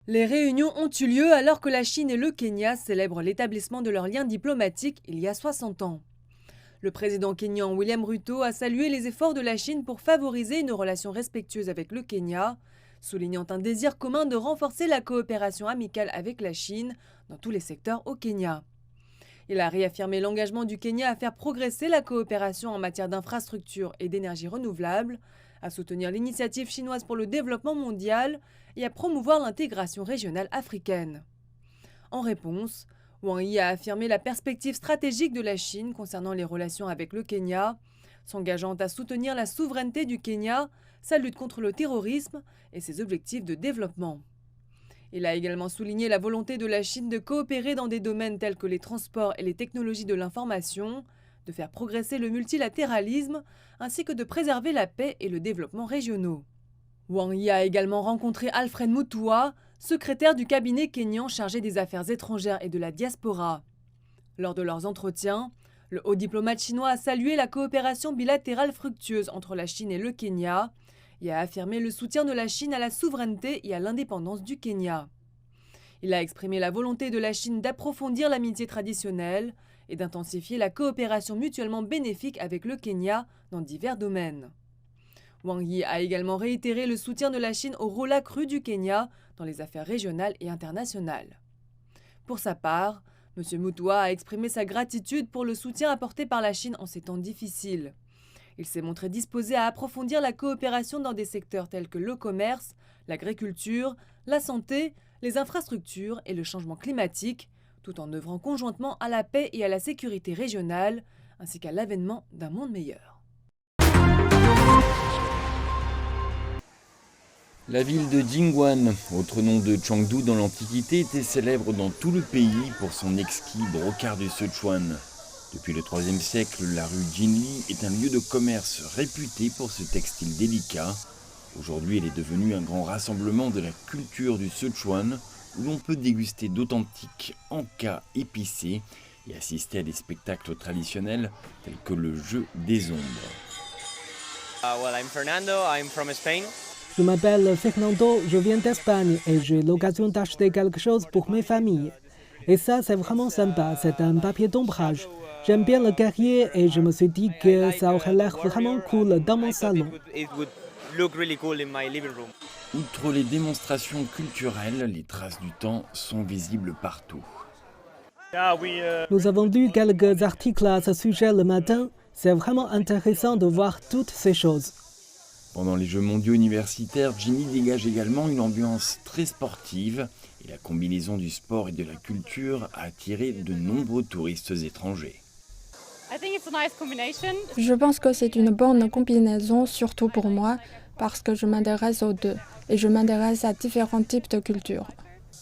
Les réunions ont eu lieu alors que la Chine et le Kenya célèbrent l'établissement de leurs liens diplomatiques il y a 60 ans. Le président kényan William Ruto a salué les efforts de la Chine pour favoriser une relation respectueuse avec le Kenya, soulignant un désir commun de renforcer la coopération amicale avec la Chine dans tous les secteurs au Kenya. Il a réaffirmé l'engagement du Kenya à faire progresser la coopération en matière d'infrastructures et d'énergie renouvelable, à soutenir l'initiative chinoise pour le développement mondial et à promouvoir l'intégration régionale africaine. En réponse, Wang Yi a affirmé la perspective stratégique de la Chine concernant les relations avec le Kenya, s'engageant à soutenir la souveraineté du Kenya, sa lutte contre le terrorisme et ses objectifs de développement. Il a également souligné la volonté de la Chine de coopérer dans des domaines tels que les transports et les technologies de l'information, de faire progresser le multilatéralisme, ainsi que de préserver la paix et le développement régionaux. Wang Yi a également rencontré Alfred Mutua, secrétaire du cabinet kényan chargé des affaires étrangères et de la diaspora. Lors de leurs entretiens, le haut diplomate chinois a salué la coopération bilatérale fructueuse entre la Chine et le Kenya et a affirmé le soutien de la Chine à la souveraineté et à l'indépendance du Kenya. Il a exprimé la volonté de la Chine d'approfondir l'amitié traditionnelle et d'intensifier la coopération mutuellement bénéfique avec le Kenya dans divers domaines. Wang Yi a également réitéré le soutien de la Chine au rôle accru du Kenya dans les affaires régionales et internationales. Pour sa part, M. Mutua a exprimé sa gratitude pour le soutien apporté par la Chine en ces temps difficiles. Il s'est montré disposé à approfondir la coopération dans des secteurs tels que le commerce, l'agriculture, la santé, les infrastructures et le changement climatique, tout en œuvrant conjointement à la paix et à la sécurité régionale, ainsi qu'à l'avènement d'un monde meilleur. La ville de Jingwan, autre nom de Chengdu dans l'Antiquité, était célèbre dans tout le pays pour son exquis brocart du Sichuan. Depuis le IIIe siècle, la rue Jinli est un lieu de commerce réputé pour ce textile délicat. Aujourd'hui, elle est devenue un grand rassemblement de la culture du Sichuan, où l'on peut déguster d'authentiques encas épicés et assister à des spectacles traditionnels tels que le jeu des ombres. I'm Fernando, I'm from Spain. Je m'appelle Fernando, je viens d'Espagne et j'ai l'occasion d'acheter quelque chose pour mes familles. Et ça, c'est vraiment sympa, c'est un papier d'ombrage. J'aime bien le guerrier et je me suis dit que ça aurait l'air vraiment cool dans mon salon. Outre les démonstrations culturelles, les traces du temps sont visibles partout. Nous avons lu quelques articles à ce sujet le matin. C'est vraiment intéressant de voir toutes ces choses. Pendant les Jeux mondiaux universitaires, Jinli dégage également une ambiance très sportive et la combinaison du sport et de la culture a attiré de nombreux touristes étrangers. Je pense que c'est une bonne combinaison, surtout pour moi, parce que je m'intéresse aux deux et je m'intéresse à différents types de cultures.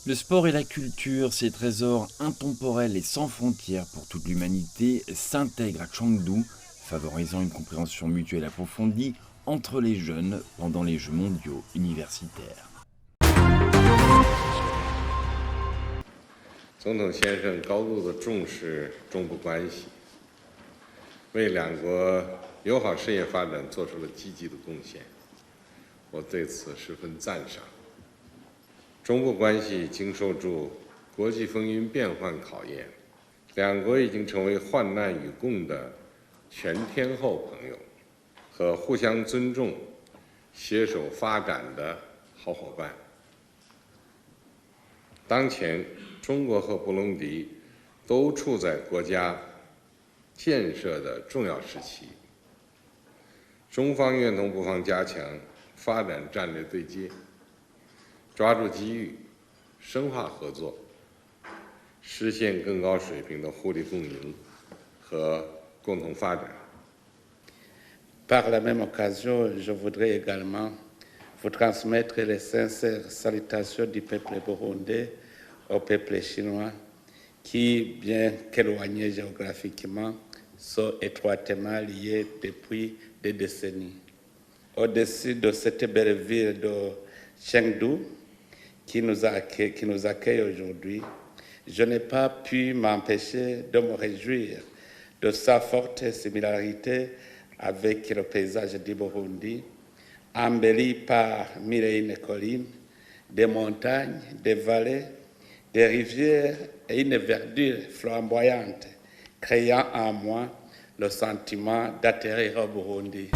Le sport et la culture, ces trésors intemporels et sans frontières pour toute l'humanité, s'intègrent à Chengdu, favorisant une compréhension mutuelle approfondie entre les jeunes pendant les Jeux mondiaux universitaires. 总统先生高度地重视中部关系，为两国友好事业发展做出了积极的贡献，我对此十分赞赏。中部关系经受住国际风云变幻考验，两国已经成为患难与共的全天候朋友和互相尊重、携手发展的好伙伴。当前，中国和布隆迪都处在国家建设的重要时期，中方愿同布方加强发展战略对接，抓住机遇，深化合作，实现更高水平的互利共赢和共同发展。 Par la même occasion, je voudrais également vous transmettre les sincères salutations du peuple burundais au peuple chinois qui, bien qu'éloignés géographiquement, sont étroitement liés depuis des décennies. Au-dessus de cette belle ville de Chengdu qui nous accueille aujourd'hui, je n'ai pas pu m'empêcher de me réjouir de sa forte similarité avec le paysage du Burundi, embelli par mille et une collines, des montagnes, des vallées, des rivières et une verdure flamboyante, créant en moi le sentiment d'atterrir au Burundi.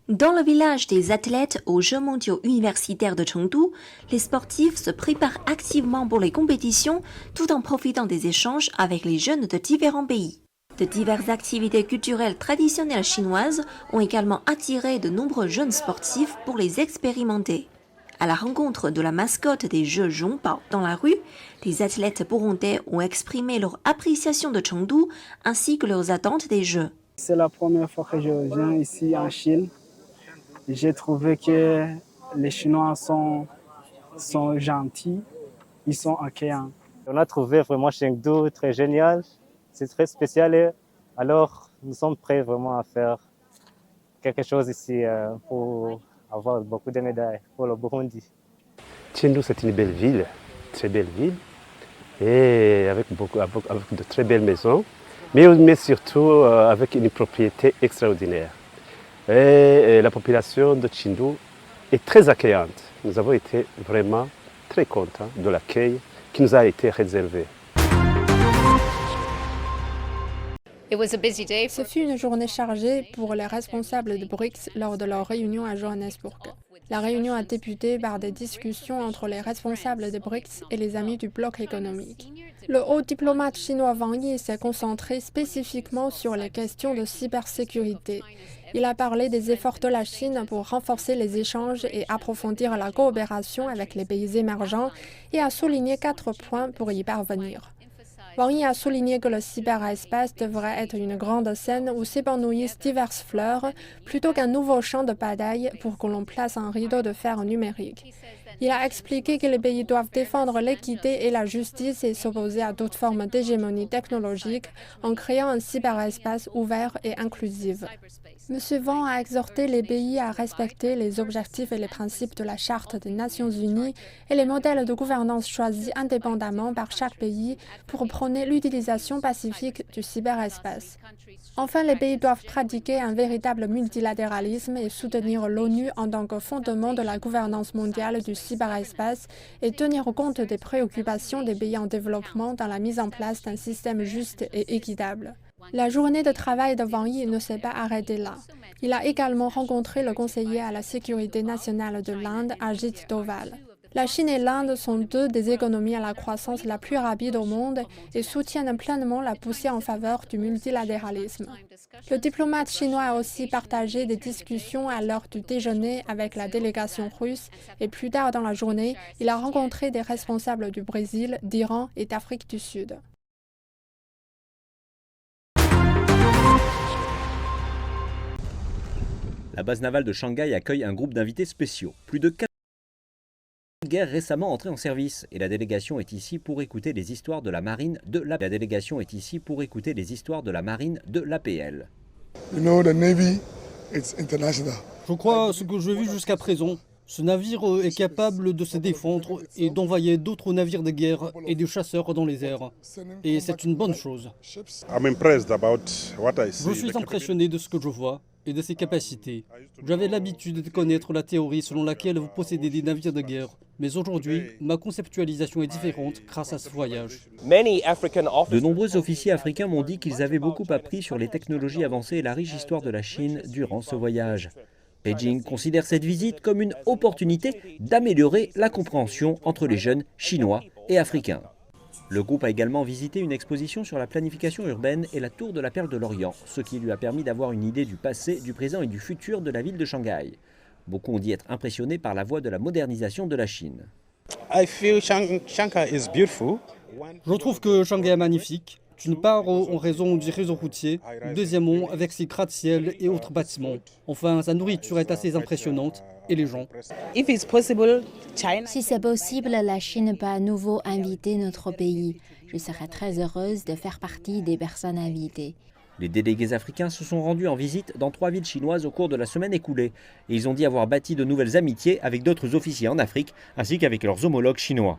Dans le village des athlètes aux Jeux mondiaux universitaires de Chengdu, les sportifs se préparent activement pour les compétitions tout en profitant des échanges avec les jeunes de différents pays. De diverses activités culturelles traditionnelles chinoises ont également attiré de nombreux jeunes sportifs pour les expérimenter. À la rencontre de la mascotte des Jeux Zhongbao dans la rue, les athlètes burundais ont exprimé leur appréciation de Chengdu ainsi que leurs attentes des Jeux. C'est la première fois que je viens ici en Chine. J'ai trouvé que les Chinois sont gentils, ils sont accueillants. On a trouvé vraiment Chengdu très génial, c'est très spécial. Alors nous sommes prêts vraiment à faire quelque chose ici pour avoir beaucoup de médailles pour le Burundi. Chengdu, c'est une belle ville, très belle ville, et avec de très belles maisons, mais surtout avec une propriété extraordinaire. Et la population de Chengdu est très accueillante. Nous avons été vraiment très contents de l'accueil qui nous a été réservé. Ce fut une journée chargée pour les responsables de BRICS lors de leur réunion à Johannesburg. La réunion a débuté par des discussions entre les responsables de BRICS et les amis du bloc économique. Le haut diplomate chinois Wang Yi s'est concentré spécifiquement sur les questions de cybersécurité. Il a parlé des efforts de la Chine pour renforcer les échanges et approfondir la coopération avec les pays émergents et a souligné 4 points pour y parvenir. Wang Yi a souligné que le cyberespace devrait être une grande scène où s'épanouissent diverses fleurs plutôt qu'un nouveau champ de bataille pour que l'on place un rideau de fer numérique. Il a expliqué que les pays doivent défendre l'équité et la justice et s'opposer à toute forme d'hégémonie technologique en créant un cyberespace ouvert et inclusif. M. Wang a exhorté les pays à respecter les objectifs et les principes de la Charte des Nations Unies et les modèles de gouvernance choisis indépendamment par chaque pays pour prôner l'utilisation pacifique du cyberespace. Enfin, les pays doivent pratiquer un véritable multilatéralisme et soutenir l'ONU en tant que fondement de la gouvernance mondiale du cyberespace et tenir compte des préoccupations des pays en développement dans la mise en place d'un système juste et équitable. La journée de travail de Wang Yi ne s'est pas arrêtée là. Il a également rencontré le conseiller à la sécurité nationale de l'Inde, Ajit Doval. La Chine et l'Inde sont deux des économies à la croissance la plus rapide au monde et soutiennent pleinement la poussée en faveur du multilatéralisme. Le diplomate chinois a aussi partagé des discussions à l'heure du déjeuner avec la délégation russe et plus tard dans la journée, il a rencontré des responsables du Brésil, d'Iran et d'Afrique du Sud. La base navale de Shanghai accueille un groupe d'invités spéciaux. Plus de 4 guerres récemment entrées en service et la délégation est ici pour écouter les histoires de la marine de l'APL. La délégation est ici pour écouter les histoires de la marine de l'APL. Je crois ce que j'ai vu jusqu'à présent. Ce navire est capable de se défendre et d'envoyer d'autres navires de guerre et des chasseurs dans les airs. Et c'est une bonne chose. Je suis impressionné de ce que je vois et de ses capacités. J'avais l'habitude de connaître la théorie selon laquelle vous possédez des navires de guerre. Mais aujourd'hui, ma conceptualisation est différente grâce à ce voyage. De nombreux officiers africains m'ont dit qu'ils avaient beaucoup appris sur les technologies avancées et la riche histoire de la Chine durant ce voyage. Beijing considère cette visite comme une opportunité d'améliorer la compréhension entre les jeunes chinois et africains. Le groupe a également visité une exposition sur la planification urbaine et la tour de la Perle de l'Orient, ce qui lui a permis d'avoir une idée du passé, du présent et du futur de la ville de Shanghai. Beaucoup ont dit être impressionnés par la voie de la modernisation de la Chine. Je trouve que Shanghai est magnifique. D'une part, en raison du réseau routier, deuxièmement, avec ses gratte-ciel et autres bâtiments. Enfin, sa nourriture est assez impressionnante, et les gens. Si c'est possible, la Chine peut à nouveau inviter notre pays. Je serais très heureuse de faire partie des personnes invitées. Les délégués africains se sont rendus en visite dans 3 villes chinoises au cours de la semaine écoulée, et ils ont dit avoir bâti de nouvelles amitiés avec d'autres officiers en Afrique, ainsi qu'avec leurs homologues chinois.